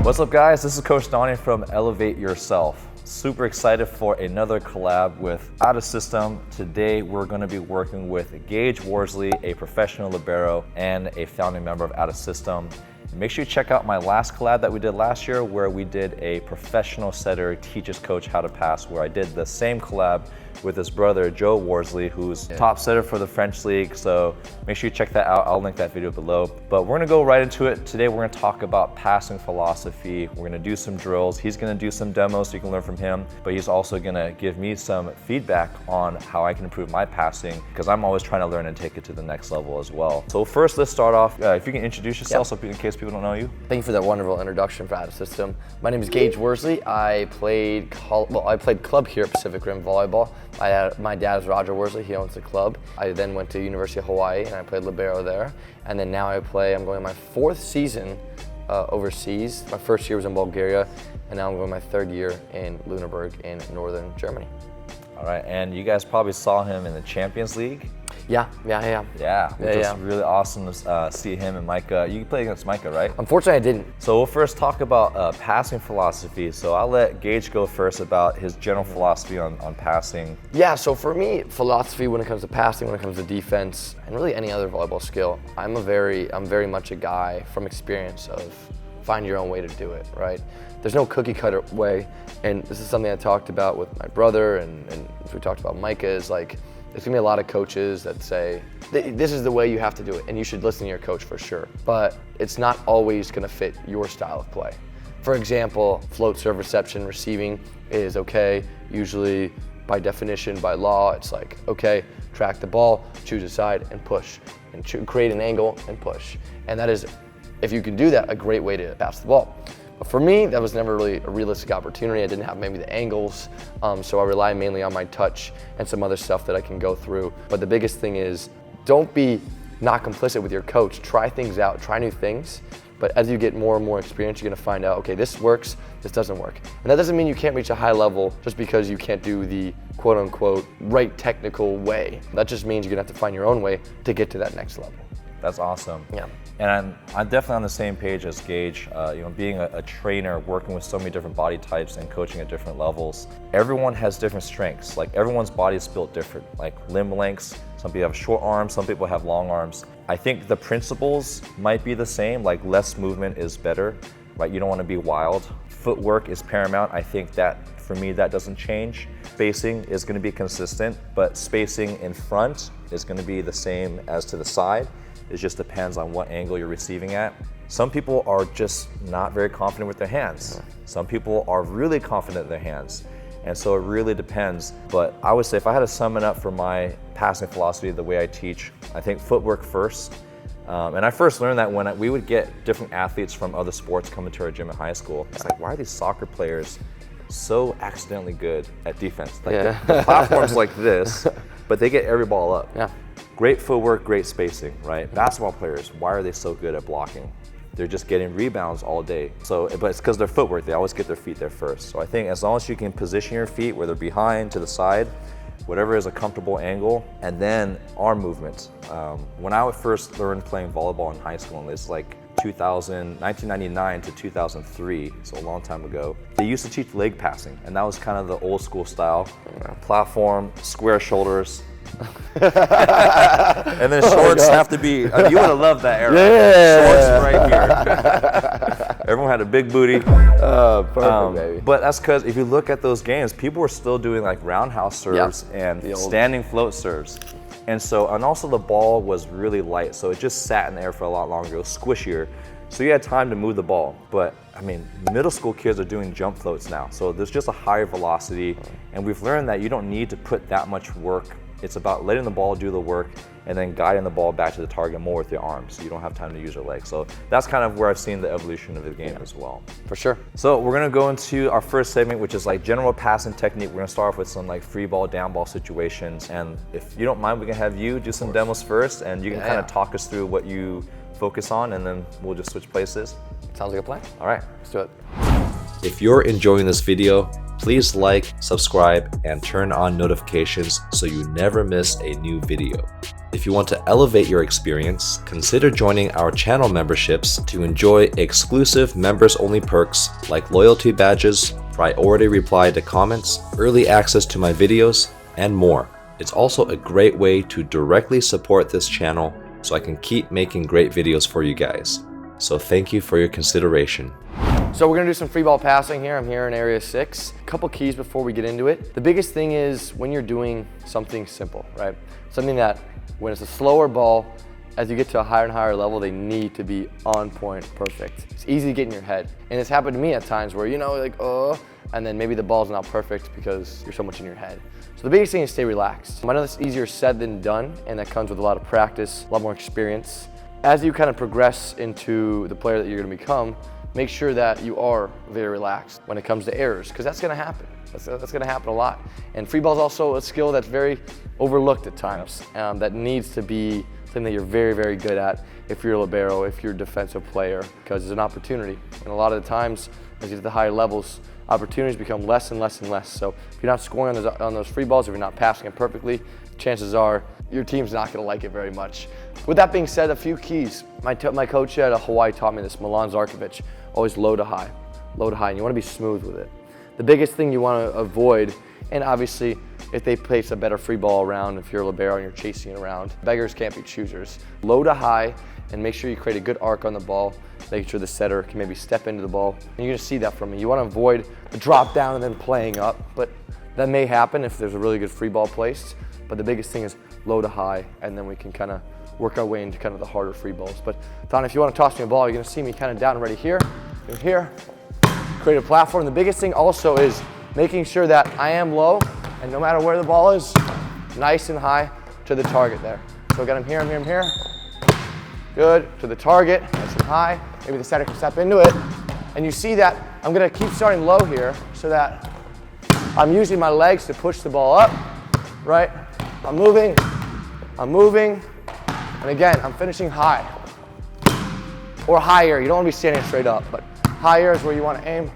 What's up guys, this is Coach Donny from Elevate Yourself. Super excited for another collab with Out of System. Today we're going to be working with Gage Worsely, a professional libero and a founding member of Out of System. Make sure you check out my last collab that we did last year where we did a professional setter teaches coach how to pass, where I did the same collab with his brother Joe Worsely, who's top setter for the French League. So make sure you check that out. I'll link that video below. But we're gonna go right into it. Today we're gonna talk about passing philosophy. We're gonna do some drills. He's gonna do some demos so you can learn from him, but he's also gonna give me some feedback on how I can improve my passing, because I'm always trying to learn and take it to the next level as well. So first, let's start off. If you can introduce yourself, so in case people don't know you. Thank you for that wonderful introduction for Out of System. My name is Gage Worsely. I played club here at Pacific Rim Volleyball. My dad is Roger Worsely, he owns the club. I then went to University of Hawaii and I played libero there. And then now I'm going my fourth season overseas. My first year was in Bulgaria, and now I'm going my third year in Lüneburg in northern Germany. All right, and you guys probably saw him in the Champions League. Yeah, Which was really awesome to see him and Micah. You played against Micah, right? Unfortunately, I didn't. So we'll first talk about passing philosophy. So I'll let Gage go first about his general philosophy on passing. Yeah, so for me, philosophy when it comes to passing, when it comes to defense, and really any other volleyball skill, I'm very much a guy from experience of find your own way to do it, right? There's no cookie cutter way, and this is something I talked about with my brother, and as we talked about Micah, is like, there's gonna be a lot of coaches that say, this is the way you have to do it, and you should listen to your coach for sure. But it's not always gonna fit your style of play. For example, float, serve, reception, receiving is okay. Usually, by definition, by law, it's like, okay, track the ball, choose a side, and push. And create an angle and push. And that is, if you can do that, a great way to pass the ball. But for me, that was never really a realistic opportunity. I didn't have maybe the angles, so I rely mainly on my touch and some other stuff that I can go through. But the biggest thing is, don't be not complicit with your coach. Try things out, try new things. But as you get more and more experience, you're gonna find out, okay, this works, this doesn't work. And that doesn't mean you can't reach a high level just because you can't do the quote unquote right technical way. That just means you're gonna have to find your own way to get to that next level. That's awesome. Yeah. And I'm definitely on the same page as Gage. Being a trainer, working with so many different body types and coaching at different levels, everyone has different strengths. Like everyone's body is built different, like limb lengths. Some people have short arms, some people have long arms. I think the principles might be the same, like less movement is better, right? You don't want to be wild. Footwork is paramount. I think that, for me, that doesn't change. Spacing is going to be consistent, but spacing in front is going to be the same as to the side. It just depends on what angle you're receiving at. Some people are just not very confident with their hands. Some people are really confident in their hands. And so it really depends. But I would say if I had to sum it up for my passing philosophy, the way I teach, I think footwork first. And I first learned that when we would get different athletes from other sports coming to our gym in high school. It's like, why are these soccer players so accidentally good at defense? Like the platform's like this, but they get every ball up. Yeah. Great footwork, great spacing, right? Basketball players, why are they so good at blocking? They're just getting rebounds all day. So, but it's because their footwork, they always get their feet there first. So I think as long as you can position your feet, whether behind, to the side, whatever is a comfortable angle, and then arm movement. When I first learned playing volleyball in high school, and this is like 1999 to 2003, so a long time ago, they used to teach leg passing, and that was kind of the old school style. Platform, square shoulders, and then shorts have to be, you would have loved that era. Shorts right here. Everyone had a big booty. Oh, perfect, baby. But that's because if you look at those games, people were still doing like roundhouse serves and standing float serves. And also the ball was really light, so it just sat in the air for a lot longer. It was squishier. So you had time to move the ball. But I mean, middle school kids are doing jump floats now. So there's just a higher velocity. And we've learned that you don't need to put that much work. It's about letting the ball do the work and then guiding the ball back to the target more with your arms. So you don't have time to use your legs. So that's kind of where I've seen the evolution of the game as well. For sure. So we're gonna go into our first segment, which is like general passing technique. We're gonna start off with some like free ball, down ball situations. And if you don't mind, we can have you do some demos first, and you can kind of talk us through what you focus on, and then we'll just switch places. Sounds like a plan. All right. Let's do it. If you're enjoying this video, Please like, subscribe, and turn on notifications so you never miss a new video. If you want to elevate your experience, consider joining our channel memberships to enjoy exclusive members-only perks like loyalty badges, priority reply to comments, early access to my videos, and more. It's also a great way to directly support this channel so I can keep making great videos for you guys. So thank you for your consideration. So we're gonna do some free ball passing here. I'm here in area 6. A couple keys before we get into it. The biggest thing is when you're doing something simple, right? Something that when it's a slower ball, as you get to a higher and higher level, they need to be on point, perfect. It's easy to get in your head. And it's happened to me at times where, you know, like, oh, and then maybe the ball's not perfect because you're so much in your head. So the biggest thing is stay relaxed. I know that's easier said than done, and that comes with a lot of practice, a lot more experience. As you kind of progress into the player that you're gonna become, make sure that you are very relaxed when it comes to errors, because that's gonna happen. That's gonna happen a lot. And free ball is also a skill that's very overlooked at times, that needs to be something that you're very, very good at if you're a libero, if you're a defensive player, because it's an opportunity. And a lot of the times, as you get to the higher levels, opportunities become less and less and less. So if you're not scoring on those free balls, if you're not passing it perfectly, chances are your team's not gonna like it very much. With that being said, a few keys. My coach at Hawaii taught me this, Milan Zarkovic, always low to high, and you wanna be smooth with it. The biggest thing you wanna avoid, and obviously if they place a better free ball around, if you're a libero and you're chasing it around, beggars can't be choosers. Low to high, and make sure you create a good arc on the ball, making sure the setter can maybe step into the ball. And you're gonna see that from me. You wanna avoid the drop down and then playing up, but that may happen if there's a really good free ball placed. But the biggest thing is low to high, and then we can kind of work our way into kind of the harder free balls. But Donnie, if you wanna toss me a ball, you're gonna see me kind of down ready here, and here, create a platform. The biggest thing also is making sure that I am low, and no matter where the ball is, nice and high to the target there. So again, I'm here, I'm here, I'm here. Good, to the target, nice and high. Maybe the setter can step into it. And you see that I'm gonna keep starting low here so that I'm using my legs to push the ball up, right? I'm moving, and again, I'm finishing high. Or higher, you don't wanna be standing straight up, but higher is where you wanna aim,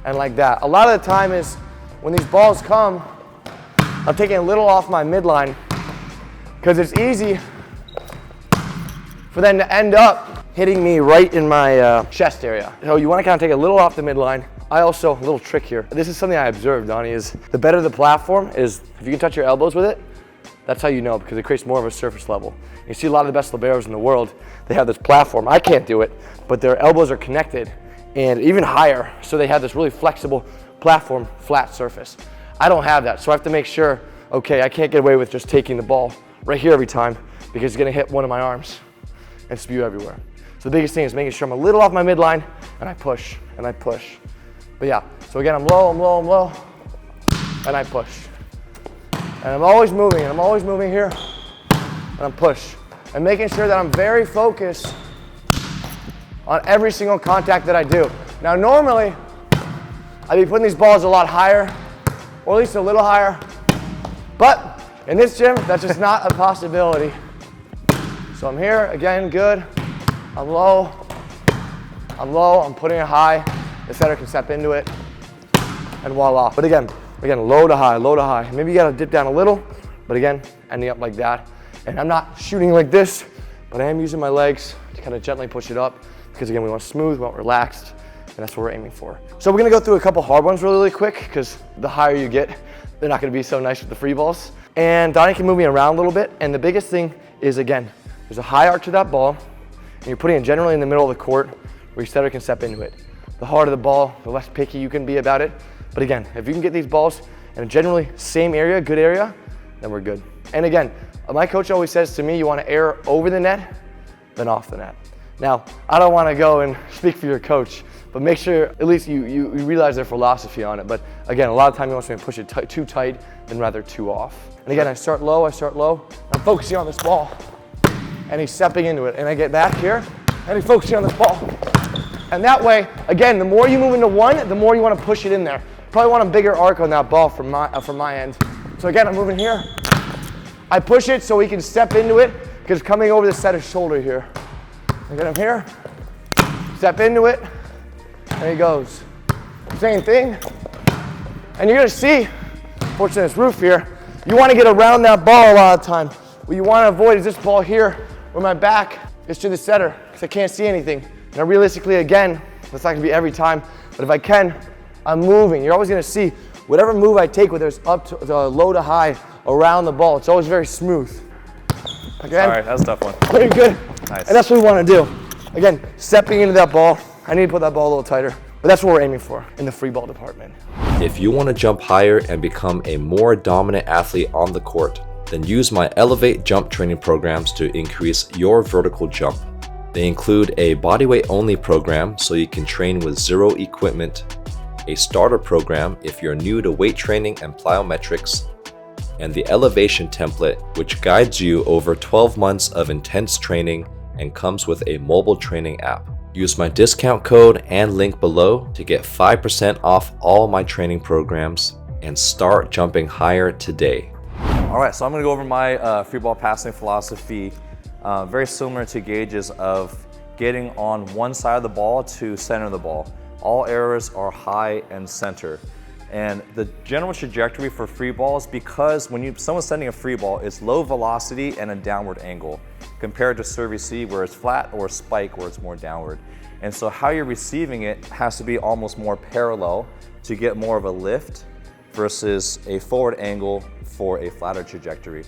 and like that. A lot of the time is when these balls come, I'm taking a little off my midline because it's easy for them to end up hitting me right in my chest area. So you wanna kind of take a little off the midline. A little trick here. This is something I observed, Donnie, is the better the platform is, if you can touch your elbows with it, that's how you know, because it creates more of a surface level. You see a lot of the best liberos in the world, they have this platform. I can't do it, but their elbows are connected and even higher, so they have this really flexible platform, flat surface. I don't have that, so I have to make sure, okay, I can't get away with just taking the ball right here every time because it's gonna hit one of my arms and spew everywhere. So the biggest thing is making sure I'm a little off my midline and I push, and I push. But yeah, so again, I'm low, and I push. And I'm always moving here, and I'm push. And making sure that I'm very focused on every single contact that I do. Now normally, I'd be putting these balls a lot higher, or at least a little higher, but in this gym, that's just not a possibility. So I'm here, again, good. I'm low, I'm putting it high. The setter can step into it, and voila. But again, low to high. Maybe you gotta dip down a little, but again, ending up like that. And I'm not shooting like this, but I am using my legs to kind of gently push it up, because again, we want smooth, we want relaxed, and that's what we're aiming for. So we're gonna go through a couple hard ones really quick, because the higher you get, they're not gonna be so nice with the free balls. And Donnie can move me around a little bit, and the biggest thing is, again, there's a high arc to that ball, and you're putting it generally in the middle of the court where your setter can step into it. The harder the ball, the less picky you can be about it. But again, if you can get these balls in a generally same area, good area, then we're good. And again, my coach always says to me, you want to air over the net, then off the net. Now, I don't want to go and speak for your coach, but make sure at least you realize their philosophy on it. But again, a lot of time he wants me to push it too tight than rather too off. And again, I start low, I'm focusing on this ball, and he's stepping into it. And I get back here, and he's focusing on this ball. And that way, again, the more you move into one, the more you want to push it in there. Probably want a bigger arc on that ball from my end. So again, I'm moving here. I push it so he can step into it, because coming over the setter's shoulder here. Again, I'm here, step into it, and he goes. Same thing, And you're gonna see, fortunately this roof here, you wanna get around that ball a lot of the time. What you wanna avoid is this ball here, where my back is to the setter, because I can't see anything. Now realistically, again, that's not gonna be every time, but if I can, I'm moving. You're always gonna see whatever move I take, whether it's up to low to high, around the ball, it's always very smooth. Again. All right, that's a tough one. Very good. Nice. And that's what we wanna do. Again, stepping into that ball. I need to put that ball a little tighter, but that's what we're aiming for in the free ball department. If you want to jump higher and become a more dominant athlete on the court, then use my Elevate Jump training programs to increase your vertical jump. They include a bodyweight only program so you can train with zero equipment, a starter program if you're new to weight training and plyometrics, and the Elevation template, which guides you over 12 months of intense training and comes with a mobile training app. Use my discount code and link below to get 5% off all my training programs and start jumping higher today. All right, so I'm gonna go over my free ball passing philosophy, very similar to Gage's, of getting on one side of the ball to center the ball. All errors are high and center. And the general trajectory for free balls, because when someone's sending a free ball, it's low velocity and a downward angle, compared to serve receive where it's flat, or spike where it's more downward. And so how you're receiving it has to be almost more parallel to get more of a lift versus a forward angle for a flatter trajectory.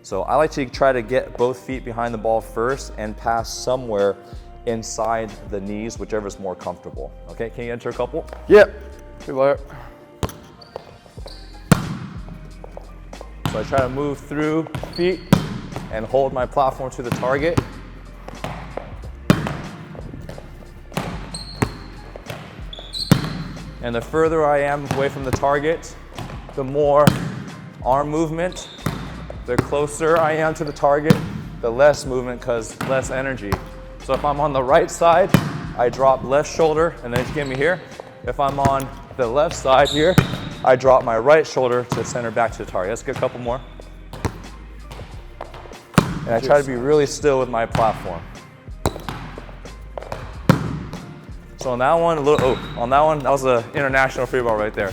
So I like to try to get both feet behind the ball first and pass somewhere inside the knees, whichever is more comfortable. Okay, can you enter a couple? Yep. Free ball here. So I try to move through feet and hold my platform to the target. And the further I am away from the target, the more arm movement. The closer I am to the target, the less movement, because less energy. So if I'm on the right side, I drop left shoulder and then give me here. If I'm on the left side here, I drop my right shoulder to center back to the target. Let's get a couple more. And I try to be really still with my platform. So on that one, that was an international free ball right there.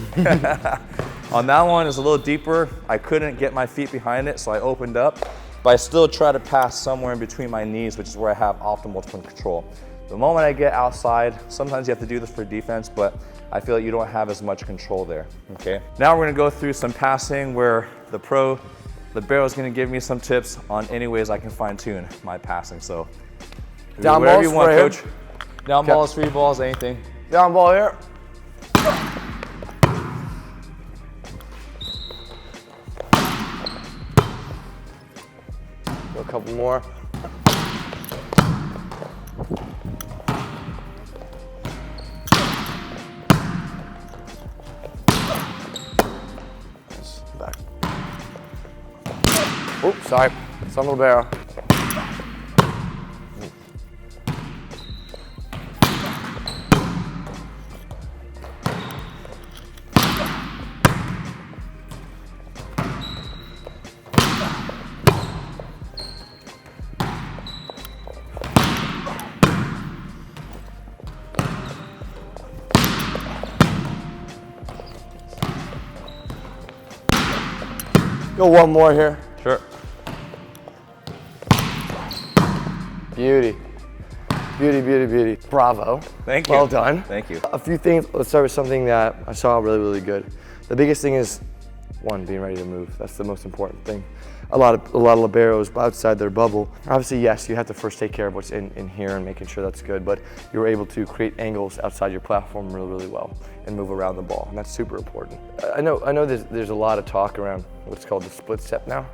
On that one, it's a little deeper. I couldn't get my feet behind it, so I opened up. But I still try to pass somewhere in between my knees, which is where I have optimal control. The moment I get outside, sometimes you have to do this for defense, but I feel like you don't have as much control there, okay? Now we're gonna go through some passing where the pro libero is gonna give me some tips on any ways I can fine tune my passing. So down whatever balls you want, for him. coach. Down balls, free balls, anything. Down ball here. Go a couple more. Back. Oops, sorry. Some libero. Go one more here. Sure. Beauty. Beauty, beauty, beauty. Bravo. Thank you. Well done. Thank you. A few things. Let's start with something that I saw really, really good. The biggest thing is, one, being ready to move. That's the most important thing. A lot of liberos outside their bubble. Obviously, yes, you have to first take care of what's in here and making sure that's good, but you were able to create angles outside your platform really, really well and move around the ball, and that's super important. I know there's a lot of talk around what's called the split step now,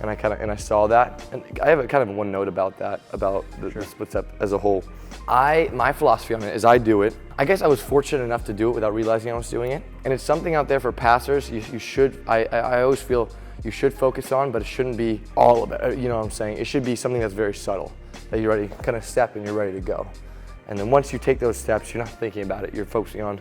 and I saw that, and I have a kind of one note about that, about the split step as a whole. My philosophy on it is I do it. I guess I was fortunate enough to do it without realizing I was doing it, and it's something out there for passers. You should. I always feel you should focus on, but it shouldn't be all of it. You know what I'm saying? It should be something that's very subtle, that you're ready, kind of step and you're ready to go. And then once you take those steps, you're not thinking about it. You're focusing on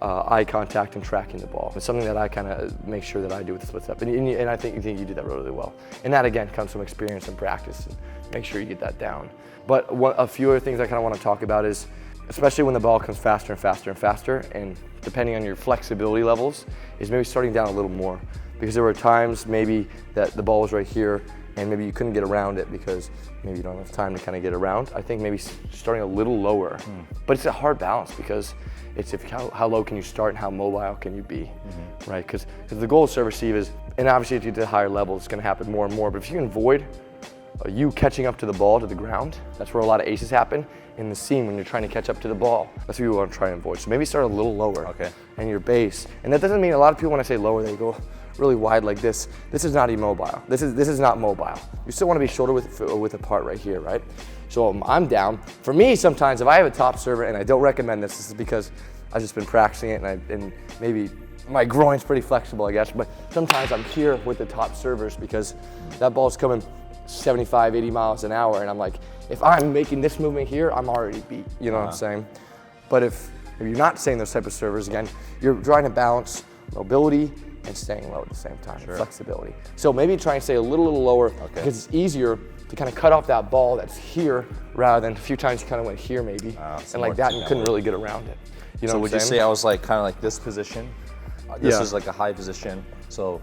eye contact and tracking the ball. It's something that I kind of make sure that I do with the split step. And I think you do that really, really well. And that, again, comes from experience and practice. And make sure you get that down. But a few other things I kind of want to talk about is especially when the ball comes faster and faster and faster, and depending on your flexibility levels, is maybe starting down a little more. Because there were times maybe that the ball was right here and maybe you couldn't get around it because maybe you don't have time to kind of get around. I think maybe starting a little lower. But it's a hard balance because it's how low can you start and how mobile can you be, right? Because the goal of serve receive is, and obviously if you get to a higher level, it's going to happen more and more, but if you can avoid you catching up to the ball, to the ground, that's where a lot of aces happen in the seam when you're trying to catch up to the ball. That's what you want to try and avoid. So maybe start a little lower and your base. And that doesn't mean, a lot of people when I say lower, they go really wide like this. This is not immobile. This is not mobile. You still want to be shoulder width apart right here, right? So I'm down. For me, sometimes if I have a top server, and I don't recommend this, this is because I've just been practicing it and maybe my groin's pretty flexible, I guess, but sometimes I'm here with the top servers because that ball's coming 75, 80 miles an hour, and I'm like, if I'm making this movement here, I'm already beat, you know what I'm saying? But if you're not saying those type of servers, again, you're trying to balance mobility and staying low at the same time, flexibility. So maybe try and stay a little lower because it's easier to kind of cut off that ball that's here rather than a few times you kind of went here maybe, and like that, and you couldn't really get around it. You know so what would I'm you saying? say I was like kind of like this position? This is like a high position, so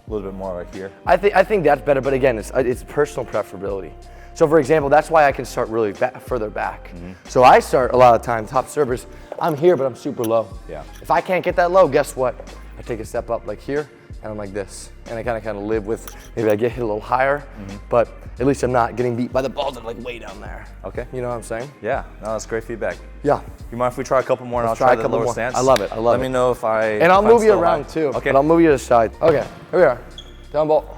a little bit more right here. I think that's better, but again, it's personal preferability. So for example, that's why I can start really further back. So I start a lot of times, top servers, I'm here, but I'm super low. If I can't get that low, guess what? I take a step up like here, and I'm like this. And I kind of live with, maybe I get hit a little higher, but at least I'm not getting beat by the balls that are like way down there. You know what I'm saying? Yeah, no, that's great feedback. Yeah. You mind if we try a couple more and Let's I'll try a the couple lower more. stance? I love it, I love it. Let me know if I... And I'll move you around too. Okay. And I'll move you to the side. Okay, here we are. Down ball.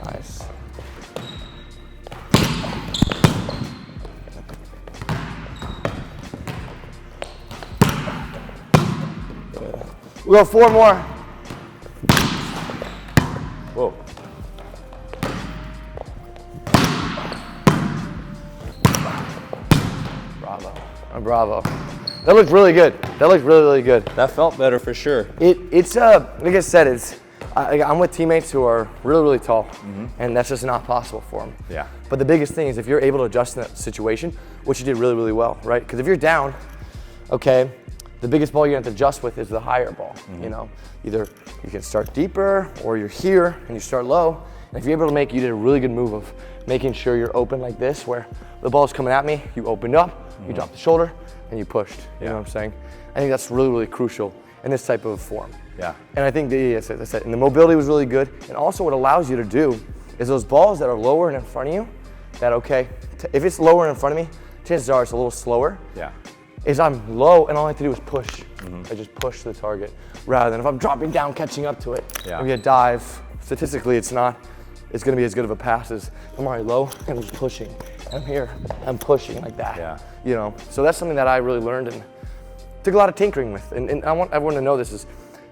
Nice. We'll go 4 more. Whoa. Bravo. Bravo. That looked really good. That looked really, really good. That felt better for sure. It's like I said, I'm with teammates who are really, really tall, and that's just not possible for them. Yeah. But the biggest thing is if you're able to adjust in that situation, which you did really, really well, right? Because if you're down, okay, the biggest ball you have to adjust with is the higher ball. You know, either you can start deeper or you're here and you start low. And if you're able to you did a really good move of making sure you're open like this, where the ball's coming at me, you opened up, you dropped the shoulder, and you pushed. You know what I'm saying? I think that's really, really crucial in this type of form. Yeah. And I think as I said, and the mobility was really good. And also what allows you to do is those balls that are lower and in front of you, that if it's lower in front of me, chances are it's a little slower. Yeah. Is I'm low and all I have to do is push. I just push the target rather than if I'm dropping down, catching up to it. Maybe a dive. Statistically, it's going to be as good of a pass as I'm already low and I'm pushing. I'm here, I'm pushing like that. Yeah. You know, so that's something that I really learned and took a lot of tinkering with. And I want everyone to know this is,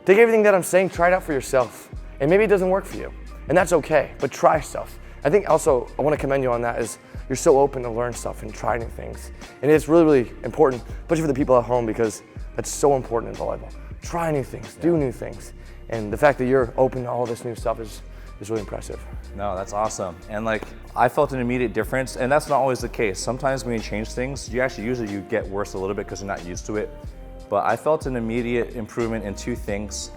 take everything that I'm saying, try it out for yourself. And maybe it doesn't work for you. And that's okay, but try stuff. I think also, I want to commend you on that is you're so open to learn stuff and try new things. And it's really, really important, especially for the people at home, because that's so important in volleyball. Try new things, do new things. And the fact that you're open to all this new stuff is really impressive. No, that's awesome. And like, I felt an immediate difference, and that's not always the case. Sometimes when you change things, usually you get worse a little bit because you're not used to it. But I felt an immediate improvement in 2 things.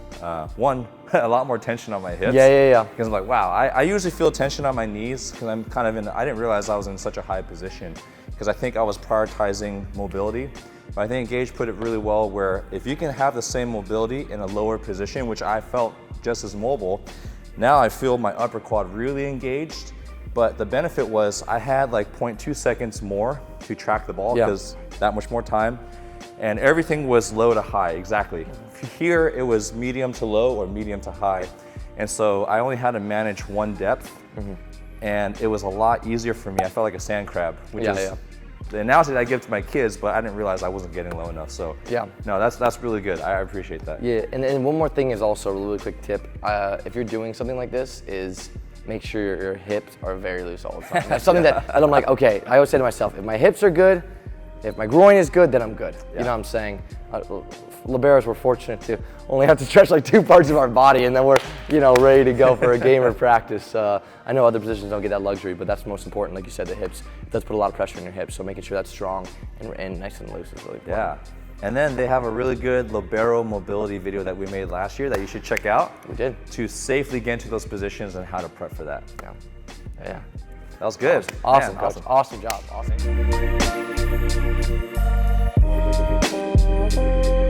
One, a lot more tension on my hips. Yeah. Because I'm like, wow, I usually feel tension on my knees because I'm kind of I didn't realize I was in such a high position because I think I was prioritizing mobility. But I think Gage put it really well where if you can have the same mobility in a lower position, which I felt just as mobile, now I feel my upper quad really engaged. But the benefit was I had like 0.2 seconds more to track the ball because that much more time. And everything was low to high, exactly. Here, it was medium to low or medium to high. And so I only had to manage one depth, and it was a lot easier for me. I felt like a sand crab, which is the analogy that I give to my kids, but I didn't realize I wasn't getting low enough. So no, that's really good. I appreciate that. Yeah, and one more thing is also a really quick tip. If you're doing something like this is make sure your hips are very loose all the time. That's something that I'm like, okay, I always say to myself, if my hips are good, if my groin is good, then I'm good. You know what I'm saying? Liberos, we're fortunate to only have to stretch like 2 parts of our body, and then we're, ready to go for a game or practice. I know other positions don't get that luxury, but that's most important. Like you said, the hips, it does put a lot of pressure on your hips, so making sure that's strong and nice and loose is really important. Yeah. And then they have a really good libero mobility video that we made last year that you should check out. We did. To safely get into those positions and how to prep for that. Yeah. That was good. Awesome, Man, Coach. Awesome job. Awesome.